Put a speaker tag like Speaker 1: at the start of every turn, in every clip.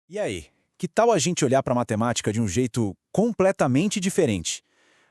Speaker 1: E aí, que tal a gente olhar para a matemática de um jeito completamente diferente?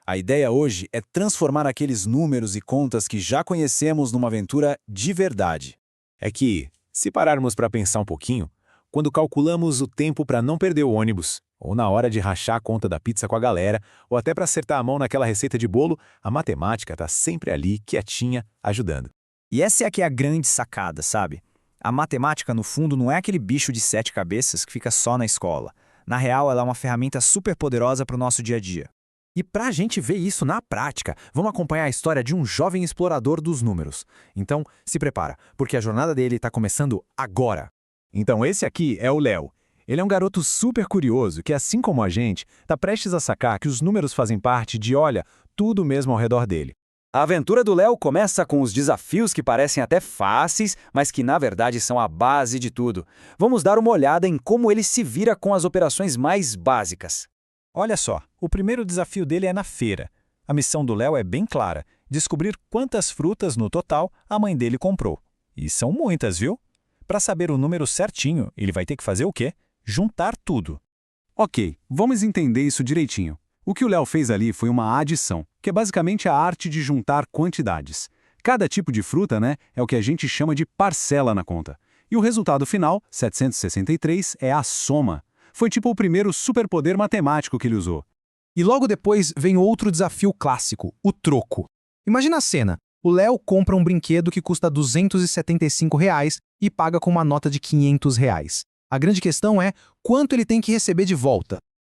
Speaker 1: A ideia hoje é transformar aqueles números e contas que já conhecemos numa aventura de verdade.
Speaker 2: É que, se pararmos para pensar um pouquinho, quando calculamos o tempo para não perder o ônibus, ou na hora de rachar a conta da pizza com a galera, ou até para acertar a mão naquela receita de bolo, a matemática está sempre ali, quietinha, ajudando.
Speaker 3: E essa é aqui a grande sacada, sabe? A matemática, no fundo, não é aquele bicho de 7 cabeças que fica só na escola. Na real, ela é uma ferramenta super poderosa para o nosso dia a dia.
Speaker 4: E para a gente ver isso na prática, vamos acompanhar a história de um jovem explorador dos números. Então, se prepara, porque a jornada dele está começando agora.
Speaker 2: Então esse aqui é o Léo. Ele é um garoto super curioso que, assim como a gente, está prestes a sacar que os números fazem parte de, olha, tudo mesmo ao redor dele.
Speaker 5: A aventura do Léo começa com os desafios que parecem até fáceis, mas que na verdade são a base de tudo. Vamos dar uma olhada em como ele se vira com as operações mais básicas.
Speaker 1: Olha só, o primeiro desafio dele é na feira. A missão do Léo é bem clara: descobrir quantas frutas no total a mãe dele comprou. E são muitas, viu? Para saber o número certinho, ele vai ter que fazer o quê? Juntar tudo.
Speaker 6: Ok, vamos entender isso direitinho. O que o Léo fez ali foi uma adição, que é basicamente a arte de juntar quantidades. Cada tipo de fruta, né, é o que a gente chama de parcela na conta. E o resultado final, 763, é a soma. Foi tipo o primeiro superpoder matemático que ele usou.
Speaker 4: E logo depois vem outro desafio clássico, o troco. Imagina a cena. O Léo compra um brinquedo que custa R$ 275 e paga com uma nota de R$ 500. A grande questão é quanto ele tem que receber de volta.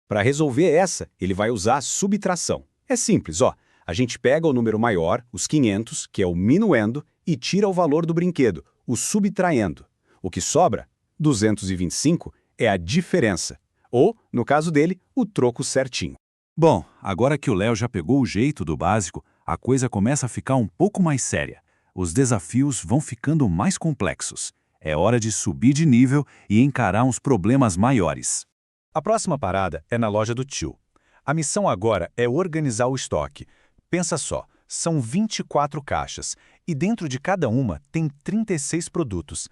Speaker 7: Para resolver essa, ele vai usar a subtração. É simples, ó. A gente pega o número maior, os 500, que é o minuendo, e tira o valor do brinquedo, o subtraindo. O que sobra, 225, é a diferença. Ou, no caso dele, o troco certinho.
Speaker 6: Bom, agora que o Léo já pegou o jeito do básico, a coisa começa a ficar um pouco mais séria. Os desafios vão ficando mais complexos. É hora de subir de nível e encarar uns problemas maiores.
Speaker 2: A próxima parada é na loja do tio. A missão agora é organizar o estoque. Pensa só, são 24 caixas e dentro de cada uma tem 36 produtos.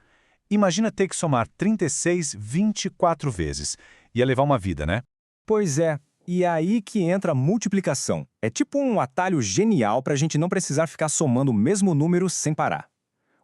Speaker 2: Imagina ter que somar 36 24 vezes. Ia levar uma vida, né?
Speaker 3: Pois é, e é aí que entra a multiplicação. É tipo um atalho genial para a gente não precisar ficar somando o mesmo número sem parar.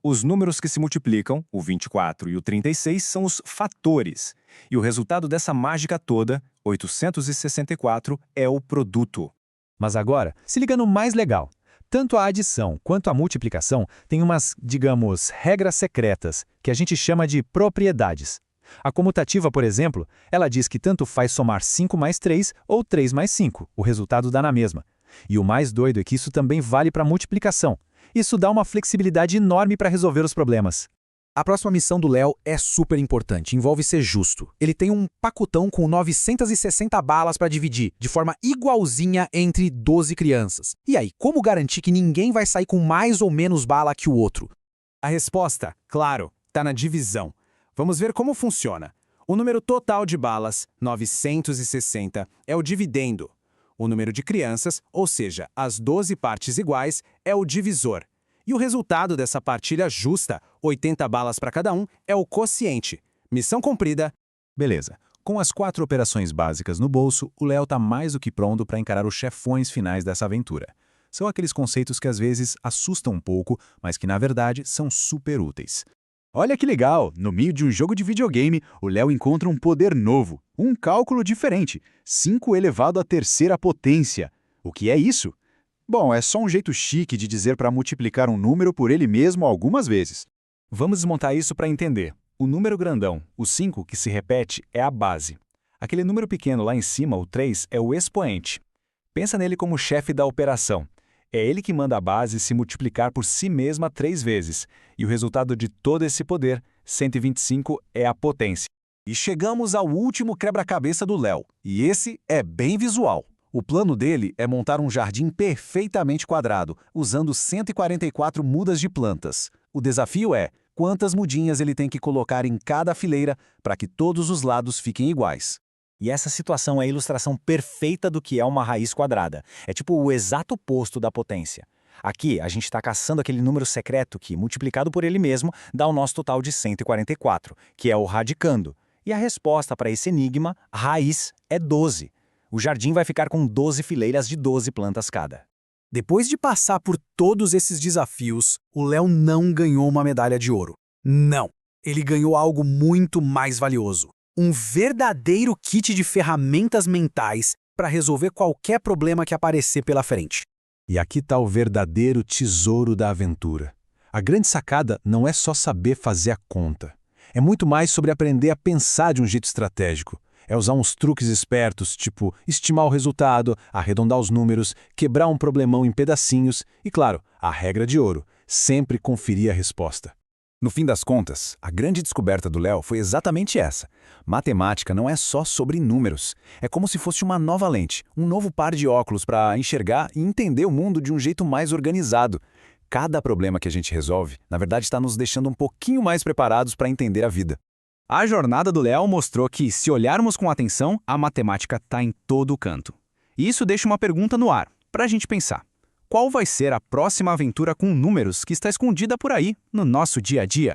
Speaker 3: Os números que se multiplicam, o 24 e o 36, são os fatores. E o resultado dessa mágica toda, 864, é o produto.
Speaker 2: Mas agora, se liga no mais legal. Tanto a adição quanto a multiplicação têm umas, digamos, regras secretas, que a gente chama de propriedades. A comutativa, por exemplo, ela diz que tanto faz somar 5 mais 3 ou 3 mais 5, o resultado dá na mesma. E o mais doido é que isso também vale para a multiplicação. Isso dá uma flexibilidade enorme para resolver os problemas.
Speaker 4: A próxima missão do Léo é super importante, envolve ser justo. Ele tem um pacotão com 960 balas para dividir, de forma igualzinha entre 12 crianças. E aí, como garantir que ninguém vai sair com mais ou menos bala que o outro?
Speaker 1: A resposta, claro, está na divisão. Vamos ver como funciona. O número total de balas, 960, é o dividendo. O número de crianças, ou seja, as 12 partes iguais, é o divisor. E o resultado dessa partilha justa, 80 balas para cada um, é o quociente. Missão cumprida.
Speaker 2: Beleza. Com as 4 operações básicas no bolso, o Léo está mais do que pronto para encarar os chefões finais dessa aventura. São aqueles conceitos que às vezes assustam um pouco, mas que na verdade são super úteis.
Speaker 6: Olha que legal! No meio de um jogo de videogame, o Léo encontra um poder novo, um cálculo diferente, 5 elevado à terceira potência. O que é isso? Bom, é só um jeito chique de dizer para multiplicar um número por ele mesmo algumas vezes.
Speaker 2: Vamos desmontar isso para entender. O número grandão, o 5 que se repete, é a base. Aquele número pequeno lá em cima, o 3, é o expoente. Pensa nele como chefe da operação. É ele que manda a base se multiplicar por si mesma 3 vezes. E o resultado de todo esse poder, 125, é a potência.
Speaker 6: E chegamos ao último quebra-cabeça do Léo. E esse é bem visual. O plano dele é montar um jardim perfeitamente quadrado, usando 144 mudas de plantas. O desafio é quantas mudinhas ele tem que colocar em cada fileira para que todos os lados fiquem iguais.
Speaker 3: E essa situação é a ilustração perfeita do que é uma raiz quadrada. É tipo o exato oposto da potência. Aqui, a gente está caçando aquele número secreto que, multiplicado por ele mesmo, dá o nosso total de 144, que é o radicando. E a resposta para esse enigma, raiz, é 12. O jardim vai ficar com 12 fileiras de 12 plantas cada.
Speaker 4: Depois de passar por todos esses desafios, o Léo não ganhou uma medalha de ouro. Não! Ele ganhou algo muito mais valioso. Um verdadeiro kit de ferramentas mentais para resolver qualquer problema que aparecer pela frente.
Speaker 6: E aqui está o verdadeiro tesouro da aventura. A grande sacada não é só saber fazer a conta. É muito mais sobre aprender a pensar de um jeito estratégico. É usar uns truques espertos, tipo estimar o resultado, arredondar os números, quebrar um problemão em pedacinhos e, claro, a regra de ouro, sempre conferir a resposta.
Speaker 1: No fim das contas, a grande descoberta do Léo foi exatamente essa. Matemática não é só sobre números. É como se fosse uma nova lente, um novo par de óculos para enxergar e entender o mundo de um jeito mais organizado. Cada problema que a gente resolve, na verdade, está nos deixando um pouquinho mais preparados para entender a vida.
Speaker 8: A jornada do Léo mostrou que, se olharmos com atenção, a matemática está em todo canto. E isso deixa uma pergunta no ar, para a gente pensar. Qual vai ser a próxima aventura com números que está escondida por aí, no nosso dia a dia?